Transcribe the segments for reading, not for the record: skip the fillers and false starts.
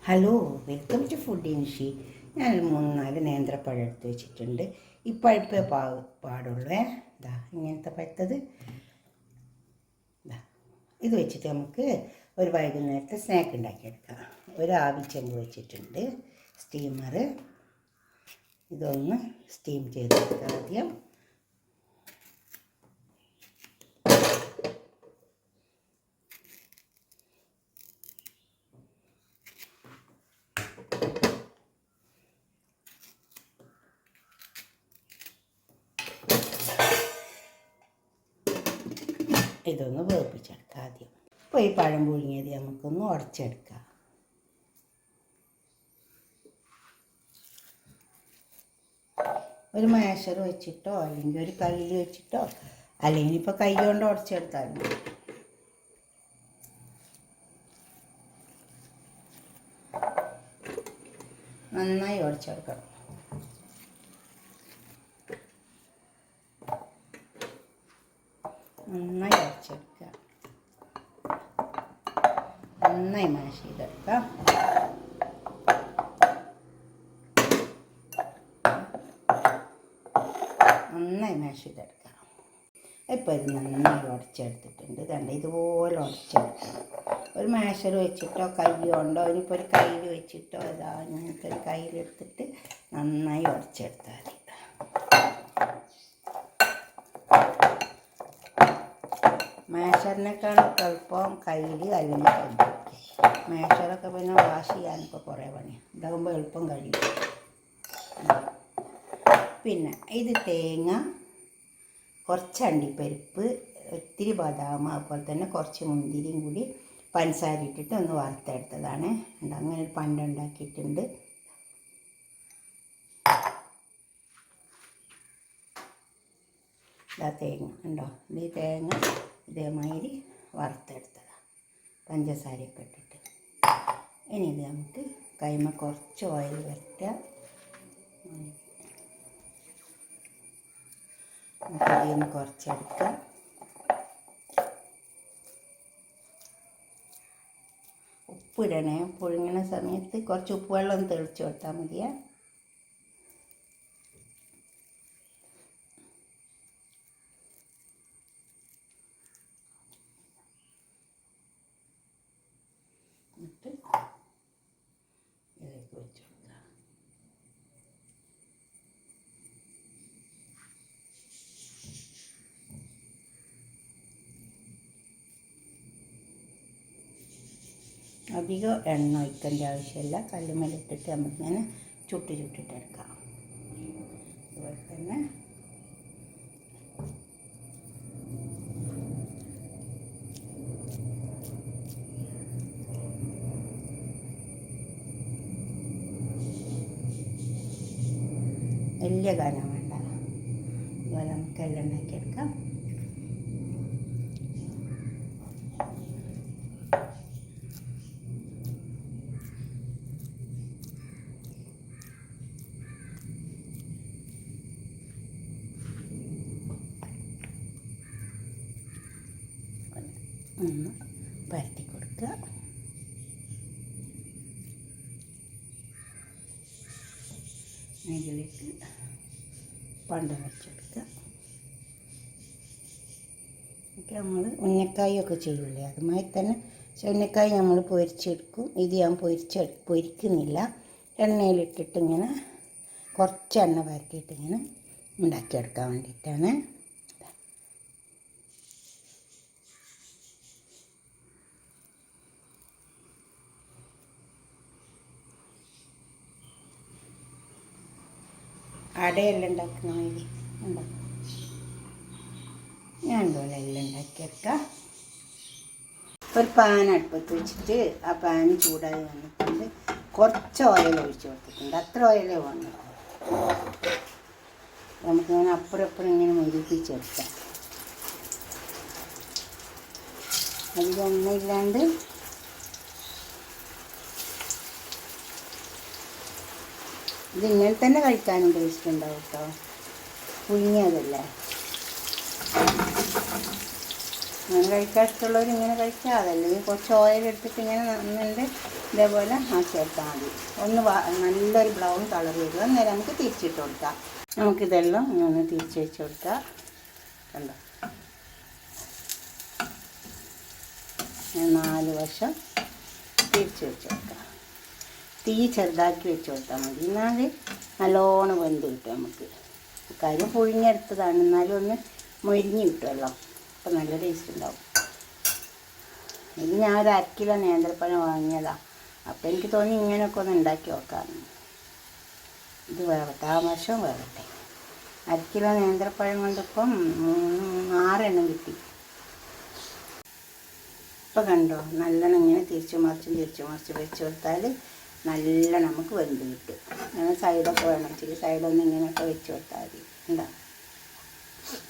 Hello, welcome to food ഇൻഷി. ഞാൻ 3-4 നേന്ത്രപ്പഴം എടുത്ത് വെച്ചിട്ടുണ്ട്. ഈ പഴുപ്പേ പാടുള്ളൂ. ഇതാ ഇങ്ങനത്തെ പഴുത്തത്. ഇതാ ഇത് വെച്ചിട്ട് നമുക്ക് ഒരു വൈകുന്നേരത്തെ സ്നാക്ക് ഉണ്ടാക്കിയെടുക്കാം. ഒരു ആവിച്ചെമ്പ് വെച്ചിട്ടുണ്ട്, സ്റ്റീമർ. ഇതൊന്ന് സ്റ്റീം ചെയ്തെടുക്കാം ആദ്യം. ഇതൊന്ന് വേപ്പിച്ചെടുക്കാം ആദ്യം. ഇപ്പോൾ ഈ പഴം പുഴുങ്ങിയത് നമുക്കൊന്ന് ഉടച്ചെടുക്കാം. ഒരു മാഷർ വെച്ചിട്ടോ അല്ലെങ്കിൽ ഒരു കല്ലിൽ വെച്ചിട്ടോ അല്ലെങ്കിൽ ഇപ്പോൾ കൈ കൊണ്ട് ഉടച്ചെടുത്താലും നന്നായി ഉടച്ചെടുക്കണം. നന്നായി ഉടച്ചെടുക്കുക, നന്നായി മാഷ് ചെയ്തെടുക്കാം. നന്നായി മാഷ് ചെയ്തെടുക്കാം. ഇപ്പോൾ ഇത് നന്നായി ഉടച്ചെടുത്തിട്ടുണ്ട്. കണ്ട ഇതുപോലെ ഉടച്ചെടുക്കാം. ഒരു മാഷർ വെച്ചിട്ടോ കൈ കൊണ്ടോ ഇനിയിപ്പോൾ ഒരു കയ്യിൽ വെച്ചിട്ടോ ഇതാ ഇങ്ങനത്തെ ഒരു കയ്യിലെടുത്തിട്ട് നന്നായി ഉടച്ചെടുത്താൽ മതി. മാഷറിനേക്കാളൊക്കെ എളുപ്പം കയ്യിൽ അല്ലെങ്കിൽ കയ്യിൽ. മാഷറൊക്കെ പിന്നെ വാഷ് ചെയ്യാനൊക്കെ കുറേ പണിയാണ്. ഇതാകുമ്പോൾ എളുപ്പം കഴിയും. പിന്നെ ഇത് തേങ്ങ, കുറച്ച് അണ്ടിപ്പരിപ്പ്, ഒത്തിരി ബദാം, അതുപോലെ തന്നെ കുറച്ച് മുന്തിരിയും കൂടി പഞ്ചസാര ഇട്ടിട്ട് ഒന്ന് വറുത്തെടുത്തതാണ്. അങ്ങനെ ഒരു പണ്ട് ഉണ്ടാക്കിയിട്ടുണ്ട്. ഇതാ തേങ്ങ ഉണ്ടോ, ഈ തേങ്ങ ഇതേമാതിരി വറുത്തെടുത്തതാണ്, പഞ്ചസാരയൊക്കെ ഇട്ടിട്ട്. ഇനി ഇത് നമുക്ക് കൈമ കുറച്ച് ഓയിൽ വരട്ടുക. നമുക്കതിന്ന് കുറച്ചെടുക്കാം. ഉപ്പിടണേ, പുഴുങ്ങണ സമയത്ത് കുറച്ച് ഉപ്പ് വെള്ളം തെളിച്ച് കൊടുത്താൽ മതിയേ. എന്നിട്ട് ഇതിലേക്ക് വെച്ച് കൊടുക്കാം. അധികം എണ്ണ ഒഴിക്കേണ്ട ആവശ്യമില്ല. കല്ലുമ്മലിട്ടിട്ട് നമുക്കിങ്ങനെ ചുട്ടിട്ടെടുക്കാം. അതുപോലെ തന്നെ വലിയ കനം വേണ്ട. അതുപോലെ നമുക്ക് എല്ലാം ഉണ്ടാക്കിയെടുക്കാം. ഒന്ന് പരത്തി കൊടുക്കുക. അതിലേക്ക് പണ്ടം വെച്ചെടുക്കുക. ഒക്കെ നമ്മൾ ഉന്നക്കായൊക്കെ ചെയ്യില്ലേ, അതുമായി തന്നെ. പക്ഷെ ഉന്നക്കായ നമ്മൾ പൊരിച്ചെടുക്കും. ഇത് ഞാൻ പൊരിക്കുന്നില്ല. എണ്ണയിലിട്ടിട്ട് ഇങ്ങനെ കുറച്ച് എണ്ണ പരത്തിയിട്ട് ഇങ്ങനെ ഉണ്ടാക്കിയെടുക്കാൻ വേണ്ടിയിട്ടാണ്. അടയെല്ലാം ഉണ്ടാക്കുന്ന മാതിരി ഉണ്ടാക്കും. ഞാൻ ഇതുപോലെ എല്ലാം ഉണ്ടാക്കിയെടുക്കാം. ഒരു പാൻ അടുപ്പത്ത് വെച്ചിട്ട് ആ പാൻ ചൂടായി വന്നിട്ടുണ്ട്. കുറച്ച് ഓയിൽ ഒഴിച്ച് കൊടുത്തിട്ടുണ്ട്. അത്ര ഓയിലേ വേണം. നമുക്കിങ്ങനെ അപ്പുറം ഇങ്ങനെ മുരിപ്പിച്ചെടുക്കാം. അധികം ഒന്നുമില്ലാണ്ട് ഇതിങ്ങനെ തന്നെ കഴിക്കാനും ടേസ്റ്റ് ഉണ്ടാവും കേട്ടോ. പുഴുങ്ങിയതല്ലേ. അങ്ങനെ കഴിക്കാൻ ഇഷ്ടമുള്ളവർ ഇങ്ങനെ കഴിക്കുക, അതല്ലെങ്കിൽ കുറച്ച് ഓയിൽ എടുത്തിട്ട് ഇങ്ങനെ നന്നുണ്ട് ഇതേപോലെ ആക്കിയെടുത്താൽ മതി. ഒന്ന് നല്ലൊരു ബ്രൗൺ കളർ വരും, അന്നേരം നമുക്ക് തിരിച്ചിട്ട് കൊടുക്കാം. നമുക്കിതെല്ലാം ഇങ്ങനെ തിരിച്ച് വെച്ച് കൊടുക്കാം. കണ്ടോ, 4 വശം തിരിച്ച് വെച്ച് കൊടുക്കാം. തീ ചെറുതാക്കി വെച്ച് കൊടുത്താൽ മതി, എന്നാൽ നല്ലോണം വെന്ത് കിട്ടും. നമുക്ക് കാര്യം പുഴുങ്ങിയെടുത്തതാണ്, എന്നാലും ഒന്ന് മൊരിഞ്ഞ് കിട്ടുമല്ലോ, അപ്പം നല്ല ടേസ്റ്റ് ഉണ്ടാവും. ഇത് ഞാൻ ഒരു 1/2 കിലോ നേന്ത്രപ്പഴം വാങ്ങിയതാണ്, അപ്പോൾ എനിക്ക് തോന്നി ഇങ്ങനെയൊക്കെ ഒന്ന് ഉണ്ടാക്കി നോക്കാമെന്ന്. ഇത് വേവട്ടെ, ആ വശം വേവട്ടെ. 1/2 കിലോ നേന്ത്രപ്പഴം കൊണ്ടിപ്പം 6 എണ്ണം കിട്ടി. ഇപ്പം കണ്ടോ, നല്ലോണം ഇങ്ങനെ തിരിച്ചു മറിച്ച് വെച്ച് കൊടുത്താൽ നല്ല നമുക്ക് വെന്ത് കിട്ടും. അങ്ങനെ സൈഡൊക്കെ വേണം, ഇച്ചിരി സൈഡൊന്നും ഇങ്ങനെയൊക്കെ വെച്ച് കൊടുത്താൽ മതി. എന്താ,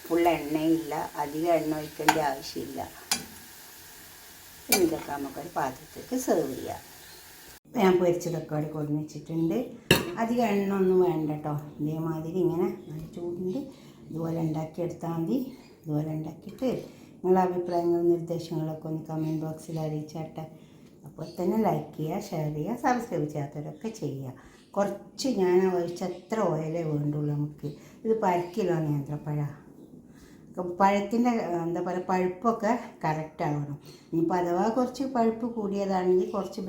ഫുൾ എണ്ണയില്ല, അധികം എണ്ണ ഒഴിക്കേണ്ട ആവശ്യമില്ല. ഇതൊക്കെ നമുക്കൊരു പാത്രത്തിലേക്ക് സെർവ് ചെയ്യാം. ഞാൻ പൊരിച്ചതൊക്കെ അവിടെ കൊണ്ടുവന്ന് വെച്ചിട്ടുണ്ട്. അധികം എണ്ണ ഒന്നും വേണ്ട കേട്ടോ. ഇതേമാതിരി ഇങ്ങനെ നല്ല ചൂടുണ്ട് ഇതുപോലെ ഉണ്ടാക്കിയെടുത്താൽ മതി. ഇതുപോലെ ഉണ്ടാക്കിയിട്ട് നിങ്ങളുടെ അഭിപ്രായങ്ങളും നിർദ്ദേശങ്ങളൊക്കെ ഒന്ന് കമൻറ്റ് ബോക്സിൽ അറിയിച്ചാട്ടെ. അപ്പോൾ തന്നെ ലൈക്ക് ചെയ്യുക, ഷെയർ ചെയ്യുക, സബ്സ്ക്രൈബ് ചെയ്യാത്തവരൊക്കെ ചെയ്യുക. കുറച്ച് ഞാൻ ഒഴിച്ചത്ര ഓയിലേ വേണ്ടുള്ളൂ നമുക്ക്. ഇത് 1/2 കിലോ നേന്ത്രപ്പഴം. പഴത്തിൻ്റെ എന്താ പറയുക, പഴുപ്പൊക്കെ കറക്റ്റ് ആവണം. ഇനിയിപ്പോൾ അഥവാ കുറച്ച് പഴുപ്പ് കൂടിയതാണെങ്കിൽ കുറച്ച്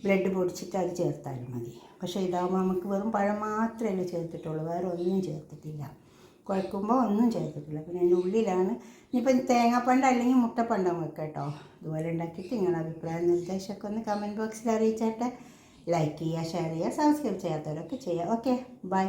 ബ്ലഡ് പൊടിച്ചിട്ട് അത് ചേർത്താലും മതി. പക്ഷേ ഇതാകുമ്പോൾ നമുക്ക് വെറും പഴം മാത്രമേ ചേർത്തിട്ടുള്ളൂ, വേറെ ഒന്നും ചേർത്തിട്ടില്ല. കുഴക്കുമ്പോൾ ഒന്നും ചേർത്തിട്ടില്ല. പിന്നെ അതിൻ്റെ ഉള്ളിലാണ് ഇനിയിപ്പോൾ തേങ്ങാപ്പണ്ട അല്ലെങ്കിൽ മുട്ടപ്പണ്ടം വെക്കാം കേട്ടോ. ഇതുപോലെ ഉണ്ടാക്കിയിട്ട് നിങ്ങളുടെ അഭിപ്രായ നിർദ്ദേശമൊക്കെ ഒന്ന് കമൻറ്റ് ബോക്സിൽ അറിയിച്ചാട്ടെ. ലൈക്ക് ചെയ്യുക, ഷെയർ ചെയ്യുക, സബ്സ്ക്രൈബ് ചെയ്യാത്തവരൊക്കെ ചെയ്യുക. Okay, by.